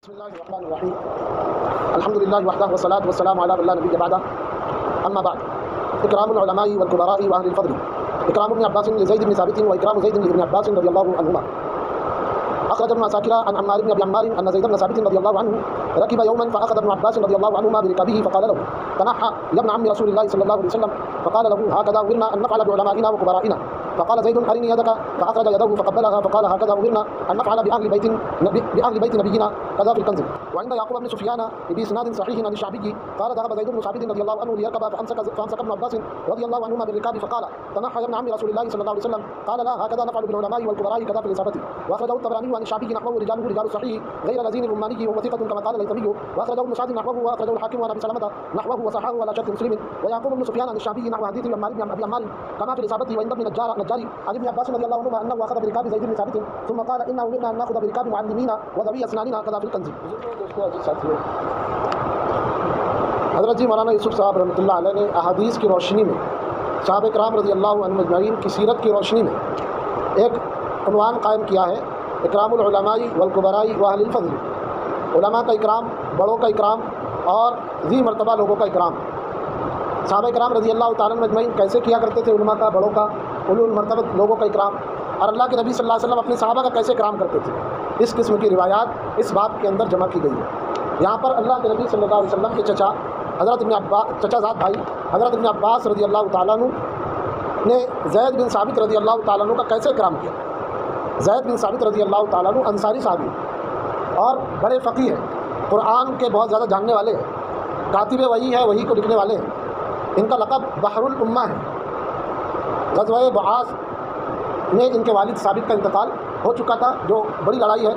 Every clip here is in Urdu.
بسم الله الرحمن الرحيم الحمد لله وحده والصلاة والسلام على من لا نبي بعده أما بعد إكرام العلماء والكبراء وأهل الفضل إكرام ابن عباس لزيد بن ثابت وإكرام زيد بن عباس رضي الله عنهما. أخرج ابن عساكر عن عمار بن أبي عمار أن زيد بن ثابت رضي الله عنه ركب يوما فأخذ ابن عباس رضي الله عنهما بركابه فقال له تنحى يا ابن عم رسول الله صلى الله عليه وسلم فقال له هكذا أمرنا أن نفعل بعلمائنا وكبرائنا. فقال زيد أرني يدك فأخرج يده فقبلها فقال هكذا أمرنا أن نفعل بأهل بيت نبينا كذا في الكنز. وعند يعقوب بن سفيان بإسناد صحيح عن الشعبي قال ذهب زيد بن ثابت رضي الله عنه ليركب فأمسك ابن عباس رضي الله عنهما بالركاب فقال تنحى يا ابن عم رسول الله صلى الله عليه وسلم قال لا هكذا نفعل بالعلماء والكبراء كذا في الإصابة. وأخرجه الطبراني عن الشعبي نحوه رجال صحيح غير لزين الرماني وهو ثقة كما قال الهيثمي. وأخرجه ابن سعد نحوه وأخرجه الحاكم وأبي سلمة نحوه وصححه على شرط مسلم. ويعقوب بن سفيان عن الشعبي نحو حديث عمار بن أبي عمار كما في الإصابة وعند ابن نجار عن ابن عباس رضي الله عنهما أنه أخذ بركاب زيد بن ثابت ثم قال إنه أمرنا أن نأخذ بركاب معلمينا وذوي أسناننا كذا في الكنز. حضرت جی مولانا یوسف صاحب رحمۃ اللہ علیہ نے احادیث کی روشنی میں صحابہ کرام رضی اللہ عنہم اجمعین کی سیرت کی روشنی میں ایک عنوان قائم کیا ہے اکرام العلماء والکبراء واہل الفضل. علماء کا اکرام، بڑوں کا اکرام اور ذی مرتبہ لوگوں کا اکرام. صحابہ کرام رضی اللہ تعالیٰ عنہم اجمعین کیسے کیا کرتے تھے علماء کا، بڑوں کا، اولو المرتبہ لوگوں کا اکرام، اور اللہ کے نبی صلی اللہ علیہ وسلم اپنے صحابہ کا کیسے اکرام کرتے تھے. اس قسم کی روایات اس باب کے اندر جمع کی گئی ہے. یہاں پر اللہ کے نبی صلی اللہ علیہ وسلم کے چچا چچا زاد بھائی حضرت ابن عباس رضی اللہ تعالیٰ عنہ نے زید بن ثابت رضی اللہ تعالیٰ عنہ کا کیسے اکرام کیا. زید بن ثابت رضی اللہ تعالیٰ عنہ انصاری صحابی اور بڑے فقیہ ہیں، قرآن کے بہت زیادہ جاننے والے ہیں، کاتب وحی ہے، وحی کو لکھنے والے ہیں. ان کا لقب بحر الامہ ہے. غزوہ بعاث میں ان کے والد ثابت کا انتقال ہو چکا تھا، جو بڑی لڑائی ہے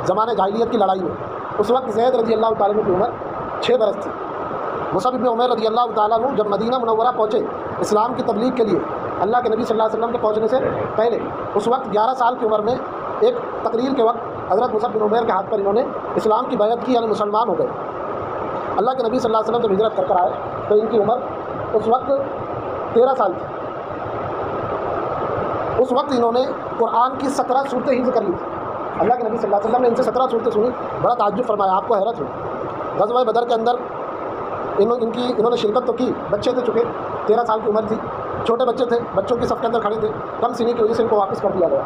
زمانہ جاہلیت کی لڑائی میں. اس وقت زید رضی اللہ تعالیٰ عنہ کی عمر 6 برس تھی. مصعب بن عمیر رضی اللہ تعالیٰ عنہ جب مدینہ منورہ پہنچے اسلام کی تبلیغ کے لیے اللہ کے نبی صلی اللہ علیہ وسلم کے پہنچنے سے پہلے، اس وقت 11 سال کی عمر میں ایک تقریر کے وقت حضرت مصعب بن عمیر کے ہاتھ پر انہوں نے اسلام کی بیعت کی، یعنی مسلمان ہو گئے. اللہ کے نبی صلی اللہ علیہ وسلم جب ہجرت کر آئے تو ان کی عمر اس وقت 13 سال تھی. اس وقت انہوں نے قرآن کی 17 صورتیں حفظ کر لی تھی. اللہ کے نبی صلی اللہ علیہ وسلم نے ان سے 17 صورتیں سنی، بڑا تعجب فرمایا، آپ کو حیرت ہوئی. غزوہ بدر کے اندر انہوں نے شرکت تو کی، بچے تھے، چونکہ 13 سال کی عمر تھی، چھوٹے بچے تھے، بچوں کی صف کے اندر کھڑے تھے، کم سینے کی وجہ سے ان کو واپس کر دیا گیا.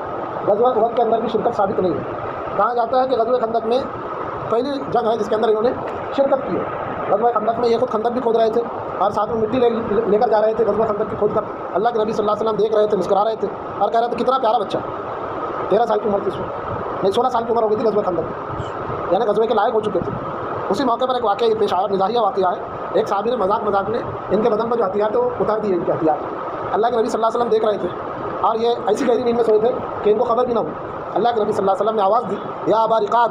غزوہ احد کے اندر بھی شرکت ثابت نہیں ہے. کہا جاتا ہے کہ غزوہ خندق میں پہلی جنگ ہے جس کے اندر انہوں نے شرکت کی ہے. غزوہ خندق میں یہ خود خندق بھی کھود رہے تھے اور ساتھ میں مٹی لے کر جا رہے تھے غزوہ خندق کی کھود کر. اللہ کے نبی صلی اللہ علیہ وسلم دیکھ رہے تھے، مسکرا رہے تھے اور کہہ رہے تھے کتنا پیارا بچہ. 13 سال کی عمر تھی اس وقت، نہیں 16 سال کی عمر ہو گئی تھی غزوہ خندق، یعنی غزوے کے لائق ہو چکے تھے. اسی موقع پر ایک واقعہ پیش آیا، مزاحیہ واقعہ ہے. ایک صحابی نے مذاق میں ان کے بدن پر جو ہتھیار تھے وہ اتار دیے. ان کے ہتھیار اللہ کے نبی صلی اللہ علیہ وسلم دیکھ رہے تھے اور یہ ایسی گہری نیند میں سوئے تھے کہ ان کو خبر بھی نہ ہوئی. اللہ کے نبی صلی اللہ علیہ وسلم نے آواز دی، یا ابا رقاد،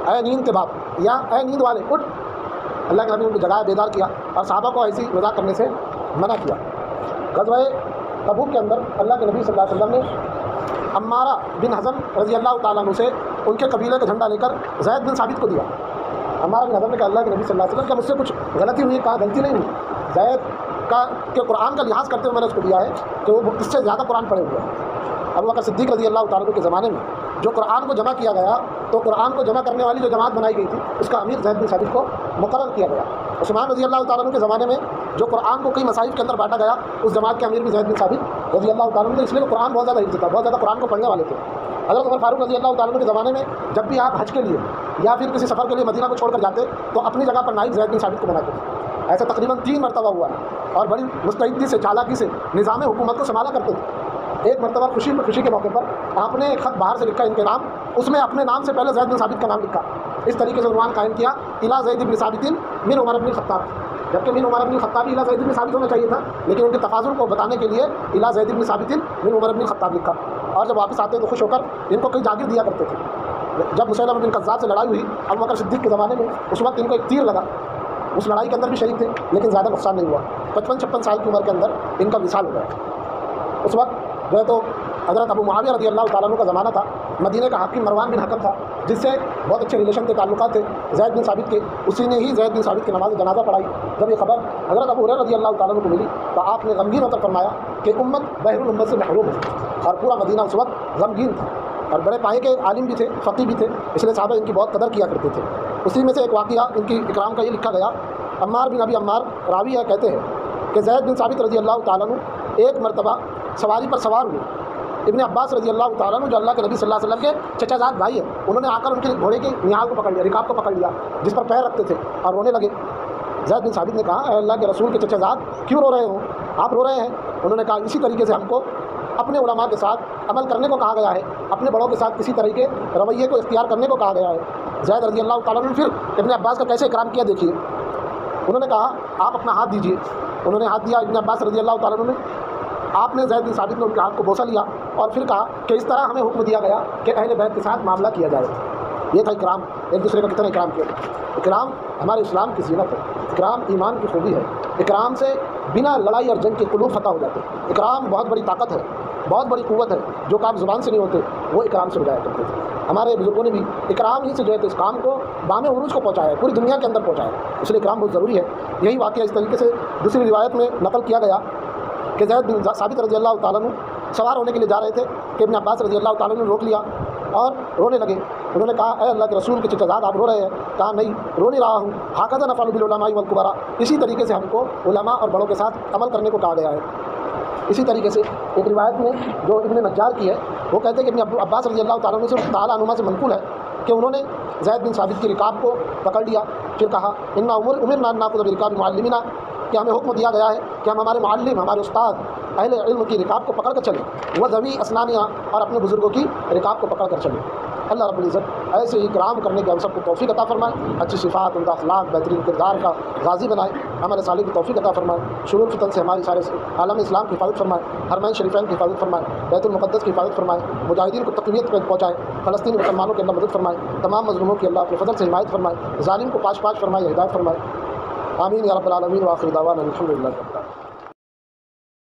اے نیند کے باپ، یا اے نیند والے اٹھ. اللہ کے نبی ان کو جگایا، بیدار کیا اور صحابہ کو ایسی مذاق کرنے سے منع کیا. غزوہ تبوک کے اندر اللہ کے نبی صلی اللہ علیہ وسلم نے عمارہ بن حزم رضی اللہ تعالیٰ عنہ سے ان کے قبیلے کا جھنڈا لے کر زید بن ثابت کو دیا. عمارہ بن حزم نے کہا اللہ کے نبی صلی اللہ علیہ وسلم کیا مجھ سے کچھ غلطی ہوئی؟ کہا غلطی نہیں ہوئی، زید کے قرآن کا لحاظ کرتے ہوئے میں نے اس کو دیا ہے کہ وہ اس سے زیادہ قرآن پڑھے ہوئے ہیں. ابو بکر صدیق رضی اللہ تعالیٰ عنہ کے زمانے میں جو قرآن کو جمع کیا گیا تو قرآن کو جمع کرنے والی جو جماعت بنائی گئی تھی اس کا امیر زید بن ثابت کو مقرر کیا گیا. عثمان رضی اللہ تعالیٰ عنہ کے زمانے میں جو قرآن کو کئی مصائب کے اندر بانٹا گیا اس جماعت کے امیر بھی زید بن ثابت رضی اللہ تعالیٰ عنہ، اس لیے قرآن بہت زیادہ حفظ تھا، بہت زیادہ قرآن کو پڑھنے والے تھے. حضرت عمر فاروق رضی اللہ تعالیٰ عنہ کے زمانے میں جب بھی آپ حج کے لیے یا پھر کسی سفر کے لیے مدینہ کو چھوڑ کر جاتے تو اپنی جگہ پر نائب زید بن ثابت کو بناتے تھے. ایسا تقریباً 3 مرتبہ ہوا ہے اور بڑی مستعدی سے، چالاکی سے نظام حکومت کو سنبھالا کرتے تھے. ایک مرتبہ خوشی کے موقع پر آپ نے ایک خط باہر سے لکھا ان کے نام، اس میں اپنے نام سے پہلے زید بن ثابت کا نام لکھا. اس طریقے سے عنوان قائم کیا الی زید بن ثابت من عمر بن الخطاب، جبکہ من عمر بن الخطاب الی زید بن ثابت ہونا چاہیے تھا، لیکن ان کے تفاضل کو بتانے کے لیے الی زید بن ثابت من عمر بن الخطاب لکھا. اور جب واپس آتے تو خوش ہو کر ان کو کئی جاگیر دیا کرتے تھے. جب مسیلمہ بن کذاب سے لڑائی ہوئی ابو بکر صدیق کے زمانے میں، اس وقت ان کو ایک تیر لگا. اس لڑائی کے اندر بھی شریک تھے لیکن زیادہ نقصان نہیں ہوا. 55-56 سال کی عمر کے اندر ان کا وصال ہو گیا. اس وقت جو ہے تو حضرت ابو معاویہ رضی اللہ تعالیٰ عنہ کا زمانہ تھا. مدینہ کا حاکم مروان بن حکم تھا جس سے بہت اچھے ریلیشن کے تعلقات تھے زید بن ثابت کے. اسی نے ہی زید بن ثابت کی نماز جنازہ پڑھائی. جب یہ خبر حضرت ابو ہریرہ رضی اللہ تعالیٰ عنہ کو ملی تو آپ نے غمگین ہو کر فرمایا کہ امت بحر الامت سے محروم ہے. اور پورا مدینہ اس وقت غمگین تھا اور بڑے پائے کے عالم بھی تھے، فقیہ بھی تھے، اس لیے صحابہ ان کی بہت قدر کیا کرتے تھے. اسی میں سے ایک واقعہ ان کی اکرام کا یہ لکھا گیا، عمار بن ابی عمار راوی ہے، کہتے ہیں کہ زید بن ثابت رضی اللہ تعالیٰ عنہ ایک مرتبہ سواری پر سوار ہوئے، ابن عباس رضی اللہ تعالیٰ عنہ جو اللہ کے نبی صلی اللہ علیہ وسلم کے چچا زاد بھائی ہیں، انہوں نے آ کر ان کے گھوڑے کی نہال کو پکڑ لیا، رکاب کو پکڑ لیا جس پر پیر رکھتے تھے، اور رونے لگے۔ زید بن ثابت نے کہا، اے اللہ کے رسول کے چچا زاد کیوں رو رہے ہو، آپ رو رہے ہیں؟ انہوں نے کہا اسی طریقے سے ہم کو اپنے علماء کے ساتھ عمل کرنے کو کہا گیا ہے، اپنے بڑوں کے ساتھ اسی طریقے رویے کو اختیار کرنے کو کہا گیا ہے۔ زید رضی اللہ تعالیٰ نے پھر ابن عباس کا کیسے اکرام کیا دیکھیے، انہوں نے کہا آپ اپنا ہاتھ دیجیے، انہوں نے ہاتھ دیا ابن عباس رضی اللہ تعالیٰ نے، آپ نے زید بن ثابت نے ان کے ہاتھ کو بوسہ لیا اور پھر کہا کہ اس طرح ہمیں حکم دیا گیا کہ اہل بیت کے ساتھ معاملہ کیا جائے۔ یہ تھا اکرام، ایک دوسرے کا کتنا اکرام کیا۔ اکرام ہمارے اسلام کی زینت ہے، اکرام ایمان کی خوبی ہے، اکرام سے بنا لڑائی اور جنگ کے قلوب فتح ہو جاتے ہیں۔ اکرام بہت بڑی طاقت ہے، بہت بڑی قوت ہے، جو کام زبان سے نہیں ہوتے وہ اکرام سے ہو جایا کرتے تھے۔ ہمارے بزرگوں نے بھی اکرام ہی سے جو ہے اس کام کو بام عروج کو پہنچایا ہے، پوری دنیا کے اندر پہنچایا ہے، اس لیے اکرام بہت ضروری ہے۔ یہی واقعہ اس طریقے سے دوسری روایت میں نقل کیا گیا کہ زید بن ثابت رضی اللہ تعالیٰ عنہ سوار ہونے کے لیے جا رہے تھے کہ ابن عباس رضی اللہ تعالیٰ نے روک لیا اور رونے لگے۔ انہوں نے کہا، اے اللہ کے رسول کے چچا زاد آپ رو رہے ہیں؟ کہا نہیں، رو نہیں رہا ہوں، ہاکذا نفعل بالعلماء والکبراء، اسی طریقے سے ہم کو علماء اور بڑوں کے ساتھ عمل کرنے کو کہا گیا ہے۔ اسی طریقے سے ایک روایت میں جو ابن نجار کی ہے، وہ کہتے ہیں کہ ابن عباس رضی اللہ تعالیٰ عنہ سے منقول ہے کہ انہوں نے زید بن ثابت کی رکاب کو پکڑ لیا، پھر کہا انا امرنا ان ناخذ برکاب معلمنا، کہ ہمیں حکم دیا گیا ہے کہ ہم ہمارے معلم، ہمارے استاد اہل علم کی رکاب کو پکڑ کر چلیں، وہ ذوی اسنانیہ، اور اپنے بزرگوں کی رکاب کو پکڑ کر چلیں۔ اللہ رب العزت ایسے ہی کرام کرنے کی ہم سب کو توفیق عطا فرمائے، اچھی صفات، عمدہ اخلاق، بہترین کردار کا غازی بنائے، ہمارے صالح کی توفیق عطا فرمائے، شرور فتن سے ہماری سارے عالم اسلام کی حفاظت فرمائے، حرمین شریفین کی حفاظت فرمائے، بیت المقدس کی حفاظت فرمائے، مجاہدین کو تقویت پہنچائے، فلسطینی مسلمانوں کی اللہ مدد فرمائے، تمام مظلوموں کی اللہ کے فضل سے حمایت فرمائے، ظالم کو پاش پاش فرمائے، ہدایت فرمائے، آمین یا رب العالمین، وآخر دعوانا الحمدللہ۔